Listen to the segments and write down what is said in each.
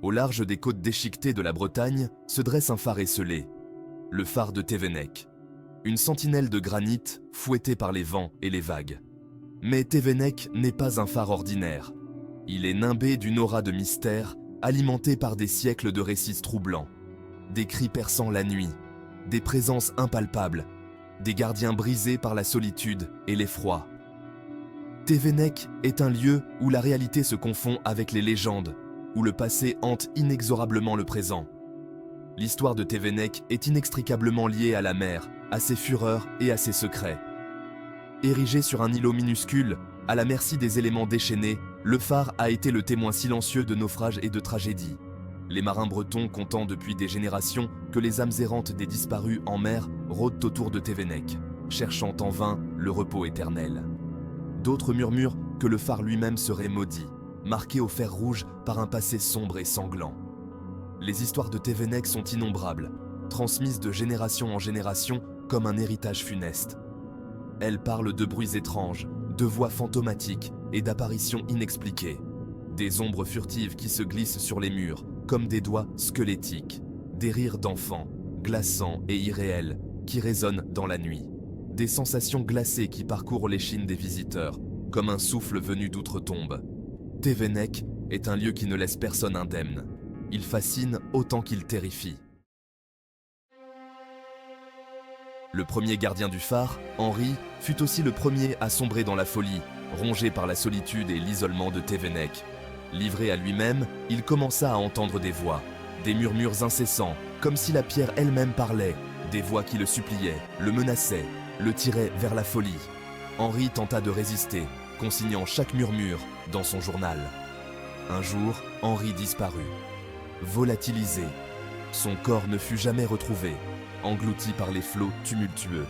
Au large des côtes déchiquetées de la Bretagne se dresse un phare esselé, le phare de Thévenec. Une sentinelle de granit fouettée par les vents et les vagues. Mais Thévenec n'est pas un phare ordinaire. Il est nimbé d'une aura de mystère, alimentée par des siècles de récits troublants. Des cris perçant la nuit, des présences impalpables, des gardiens brisés par la solitude et l'effroi. Thévenec est un lieu où la réalité se confond avec les légendes, où le passé hante inexorablement le présent. L'histoire de Thévenec est inextricablement liée à la mer, à ses fureurs et à ses secrets. Érigé sur un îlot minuscule, à la merci des éléments déchaînés, le phare a été le témoin silencieux de naufrages et de tragédies. Les marins bretons comptant depuis des générations que les âmes errantes des disparus en mer rôdent autour de Thévenec, cherchant en vain le repos éternel. D'autres murmurent que le phare lui-même serait maudit, marqué au fer rouge par un passé sombre et sanglant. Les histoires de Thévenec sont innombrables, transmises de génération en génération comme un héritage funeste. Elles parlent de bruits étranges, de voix fantomatiques et d'apparitions inexpliquées. Des ombres furtives qui se glissent sur les murs, comme des doigts squelettiques. Des rires d'enfants, glaçants et irréels, qui résonnent dans la nuit. Des sensations glacées qui parcourent l'échine des visiteurs, comme un souffle venu d'outre-tombe. Thévenec est un lieu qui ne laisse personne indemne. Il fascine autant qu'il terrifie. Le premier gardien du phare, Henri, fut aussi le premier à sombrer dans la folie, rongé par la solitude et l'isolement de Thévenec. Livré à lui-même, il commença à entendre des voix, des murmures incessants, comme si la pierre elle-même parlait, des voix qui le suppliaient, le menaçaient, le tiraient vers la folie. Henri tenta de résister, consignant chaque murmure dans son journal. Un jour, Henri disparut, volatilisé. Son corps ne fut jamais retrouvé, englouti par les flots tumultueux.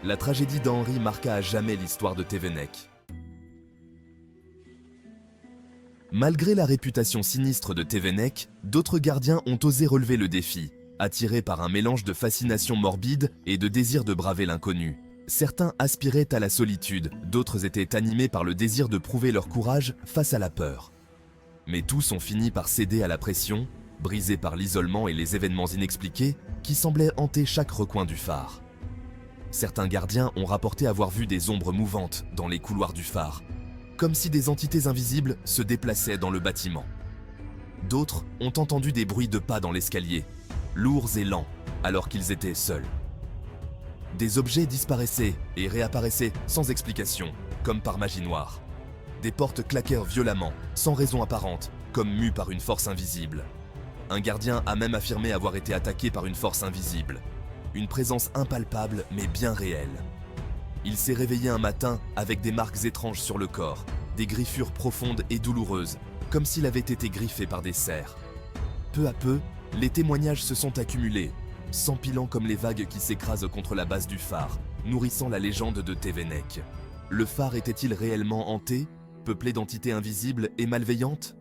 La tragédie d'Henri marqua à jamais l'histoire de Thévenec. Malgré la réputation sinistre de Thévenec, d'autres gardiens ont osé relever le défi, attirés par un mélange de fascination morbide et de désir de braver l'inconnu. Certains aspiraient à la solitude, d'autres étaient animés par le désir de prouver leur courage face à la peur. Mais tous ont fini par céder à la pression, brisés par l'isolement et les événements inexpliqués qui semblaient hanter chaque recoin du phare. Certains gardiens ont rapporté avoir vu des ombres mouvantes dans les couloirs du phare, comme si des entités invisibles se déplaçaient dans le bâtiment. D'autres ont entendu des bruits de pas dans l'escalier, lourds et lents, alors qu'ils étaient seuls. Des objets disparaissaient et réapparaissaient sans explication, comme par magie noire. Des portes claquèrent violemment, sans raison apparente, comme mues par une force invisible. Un gardien a même affirmé avoir été attaqué par une force invisible. Une présence impalpable mais bien réelle. Il s'est réveillé un matin avec des marques étranges sur le corps, des griffures profondes et douloureuses, comme s'il avait été griffé par des cerfs. Peu à peu, les témoignages se sont accumulés, s'empilant comme les vagues qui s'écrasent contre la base du phare, nourrissant la légende de Thévenec. Le phare était-il réellement hanté, peuplé d'entités invisibles et malveillantes?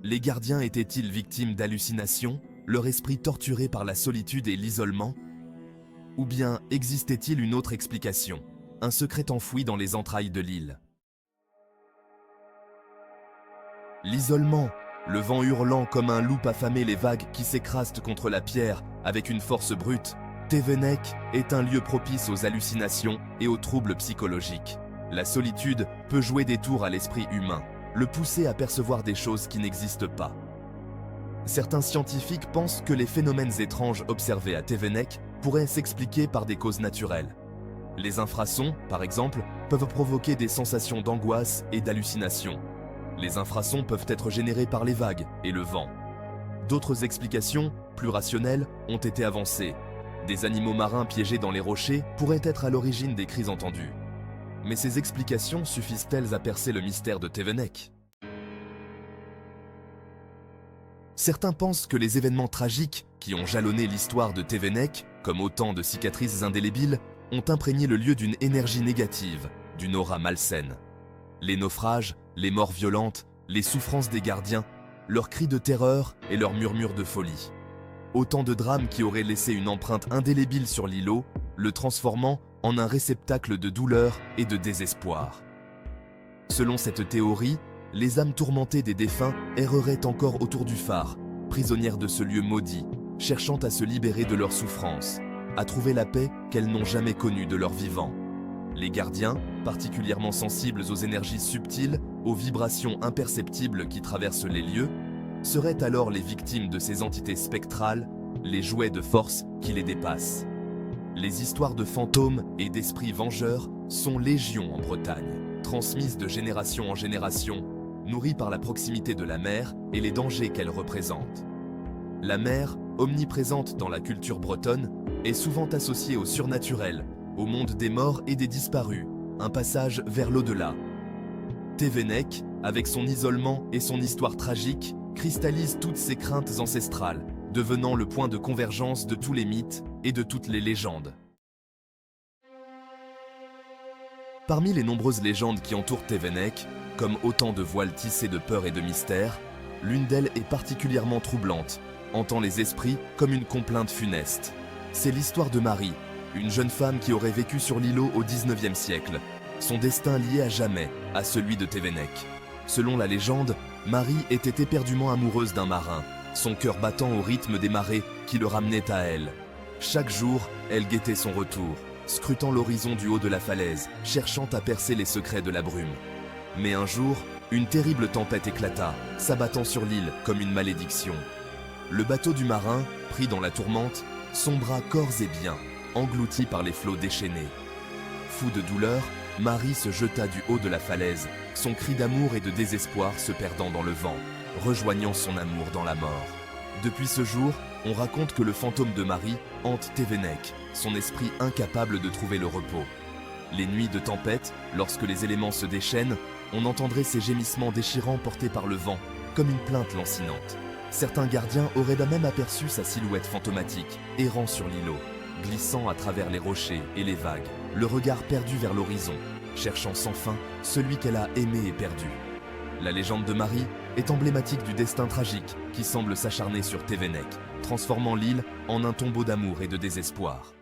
Les gardiens étaient-ils victimes d'hallucinations, leur esprit torturé par la solitude et l'isolement? Ou bien existait-il une autre explication, un secret enfoui dans les entrailles de l'île? L'isolement, le vent hurlant comme un loup affamé les vagues qui s'écrasent contre la pierre avec une force brute, Thévenec est un lieu propice aux hallucinations et aux troubles psychologiques. La solitude peut jouer des tours à l'esprit humain, le pousser à percevoir des choses qui n'existent pas. Certains scientifiques pensent que les phénomènes étranges observés à Thévenec pourraient s'expliquer par des causes naturelles. Les infrasons, par exemple, peuvent provoquer des sensations d'angoisse et d'hallucination. Les infrasons peuvent être générés par les vagues et le vent. D'autres explications, plus rationnelles, ont été avancées. Des animaux marins piégés dans les rochers pourraient être à l'origine des cris entendus. Mais ces explications suffisent-elles à percer le mystère de Thévenec? Certains pensent que les événements tragiques qui ont jalonné l'histoire de Thévenec, comme autant de cicatrices indélébiles, ont imprégné le lieu d'une énergie négative, d'une aura malsaine. Les naufrages, les morts violentes, les souffrances des gardiens, leurs cris de terreur et leurs murmures de folie. Autant de drames qui auraient laissé une empreinte indélébile sur l'îlot, le transformant en un réceptacle de douleur et de désespoir. Selon cette théorie, les âmes tourmentées des défunts erreraient encore autour du phare, prisonnières de ce lieu maudit, cherchant à se libérer de leurs souffrances, à trouver la paix qu'elles n'ont jamais connue de leur vivant. Les gardiens, particulièrement sensibles aux énergies subtiles, aux vibrations imperceptibles qui traversent les lieux, seraient alors les victimes de ces entités spectrales, les jouets de force qui les dépassent. Les histoires de fantômes et d'esprits vengeurs sont légion en Bretagne, transmises de génération en génération, nourries par la proximité de la mer et les dangers qu'elle représente. La mer, omniprésente dans la culture bretonne, est souvent associée au surnaturel, au monde des morts et des disparus, un passage vers l'au-delà. Thévenec, avec son isolement et son histoire tragique, cristallise toutes ces craintes ancestrales, devenant le point de convergence de tous les mythes et de toutes les légendes. Parmi les nombreuses légendes qui entourent Thévenec, comme autant de voiles tissées de peur et de mystère, l'une d'elles est particulièrement troublante, hantant les esprits comme une complainte funeste. C'est l'histoire de Marie, une jeune femme qui aurait vécu sur l'îlot au XIXe siècle, son destin lié à jamais à celui de Thévenec. Selon la légende, Marie était éperdument amoureuse d'un marin, son cœur battant au rythme des marées qui le ramenaient à elle. Chaque jour, elle guettait son retour, scrutant l'horizon du haut de la falaise, cherchant à percer les secrets de la brume. Mais un jour, une terrible tempête éclata, s'abattant sur l'île comme une malédiction. Le bateau du marin, pris dans la tourmente, sombra corps et biens, englouti par les flots déchaînés. Fou de douleur, Marie se jeta du haut de la falaise, son cri d'amour et de désespoir se perdant dans le vent, rejoignant son amour dans la mort. Depuis ce jour, on raconte que le fantôme de Marie hante Thévenec, son esprit incapable de trouver le repos. Les nuits de tempête, lorsque les éléments se déchaînent, on entendrait ces gémissements déchirants portés par le vent, comme une plainte lancinante. Certains gardiens auraient même aperçu sa silhouette fantomatique, errant sur l'îlot, glissant à travers les rochers et les vagues, le regard perdu vers l'horizon, cherchant sans fin celui qu'elle a aimé et perdu. La légende de Marie est emblématique du destin tragique qui semble s'acharner sur Thévenec, transformant l'île en un tombeau d'amour et de désespoir.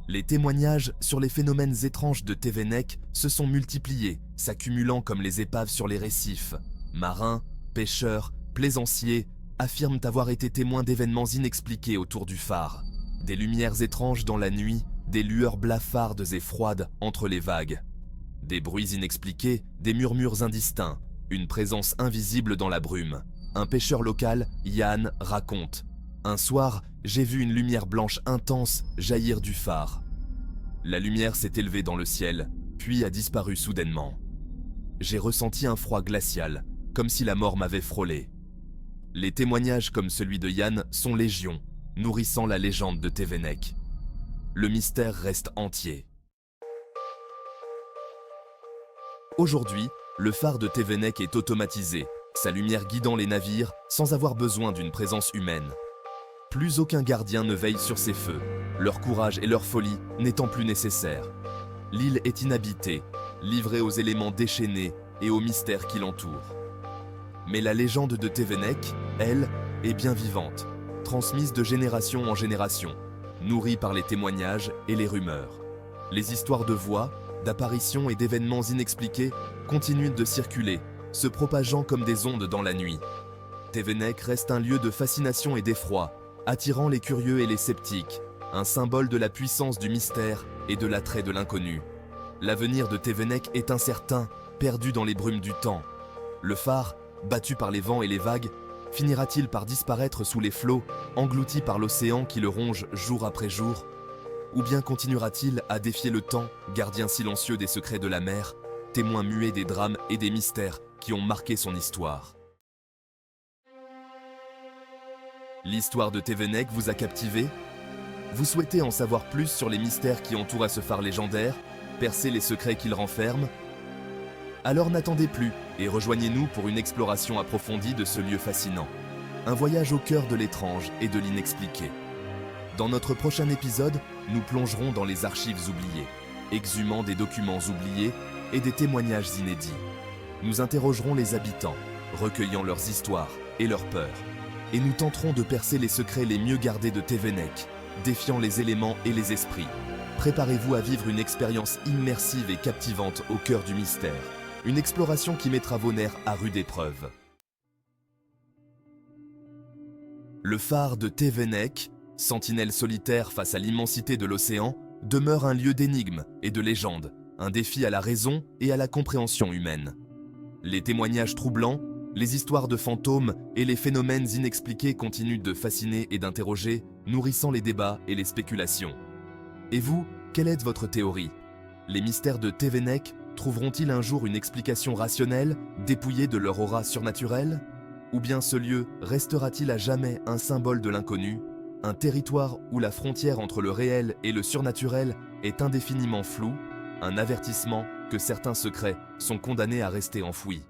Les témoignages sur les phénomènes étranges de Thévenec se sont multipliés, s'accumulant comme les épaves sur les récifs. Marins, pêcheurs, plaisanciers affirment avoir été témoins d'événements inexpliqués autour du phare. Des lumières étranges dans la nuit, des lueurs blafardes et froides entre les vagues. Des bruits inexpliqués, des murmures indistincts, une présence invisible dans la brume. Un pêcheur local, Yann, raconte « Un soir, j'ai vu une lumière blanche intense jaillir du phare. La lumière s'est élevée dans le ciel, puis a disparu soudainement. J'ai ressenti un froid glacial, comme si la mort m'avait frôlé. » Les témoignages comme celui de Yann sont légion, nourrissant la légende de Thévenec. Le mystère reste entier. Aujourd'hui, le phare de Thévenec est automatisé, sa lumière guidant les navires sans avoir besoin d'une présence humaine. Plus aucun gardien ne veille sur ces feux, leur courage et leur folie n'étant plus nécessaires. L'île est inhabitée, livrée aux éléments déchaînés et aux mystères qui l'entourent. Mais la légende de Thévenec, elle, est bien vivante, transmise de génération en génération, nourrie par les témoignages et les rumeurs. Les histoires de voix, d'apparitions et d'événements inexpliqués continuent de circuler, se propageant comme des ondes dans la nuit. Thévenec reste un lieu de fascination et d'effroi, attirant les curieux et les sceptiques, un symbole de la puissance du mystère et de l'attrait de l'inconnu. L'avenir de Thévenec est incertain, perdu dans les brumes du temps. Le phare, battu par les vents et les vagues, finira-t-il par disparaître sous les flots, englouti par l'océan qui le ronge jour après jour? Ou bien continuera-t-il à défier le temps, gardien silencieux des secrets de la mer, témoin muet des drames et des mystères qui ont marqué son histoire? L'histoire de Thévenec vous a captivé? Vous souhaitez en savoir plus sur les mystères qui entourent ce phare légendaire, percer les secrets qu'il renferme? Alors n'attendez plus et rejoignez-nous pour une exploration approfondie de ce lieu fascinant. Un voyage au cœur de l'étrange et de l'inexpliqué. Dans notre prochain épisode, nous plongerons dans les archives oubliées, exhumant des documents oubliés et des témoignages inédits. Nous interrogerons les habitants, recueillant leurs histoires et leurs peurs. Et nous tenterons de percer les secrets les mieux gardés de Thévenec, défiant les éléments et les esprits. Préparez-vous à vivre une expérience immersive et captivante au cœur du mystère. Une exploration qui mettra vos nerfs à rude épreuve. Le phare de Tevennec, sentinelle solitaire face à l'immensité de l'océan, demeure un lieu d'énigmes et de légendes, un défi à la raison et à la compréhension humaine. Les témoignages troublants, les histoires de fantômes et les phénomènes inexpliqués continuent de fasciner et d'interroger, nourrissant les débats et les spéculations. Et vous, quelle est votre théorie? Les mystères de Tevennec trouveront-ils un jour une explication rationnelle, dépouillée de leur aura surnaturelle? Ou bien ce lieu restera-t-il à jamais un symbole de l'inconnu, un territoire où la frontière entre le réel et le surnaturel est indéfiniment floue, un avertissement que certains secrets sont condamnés à rester enfouis?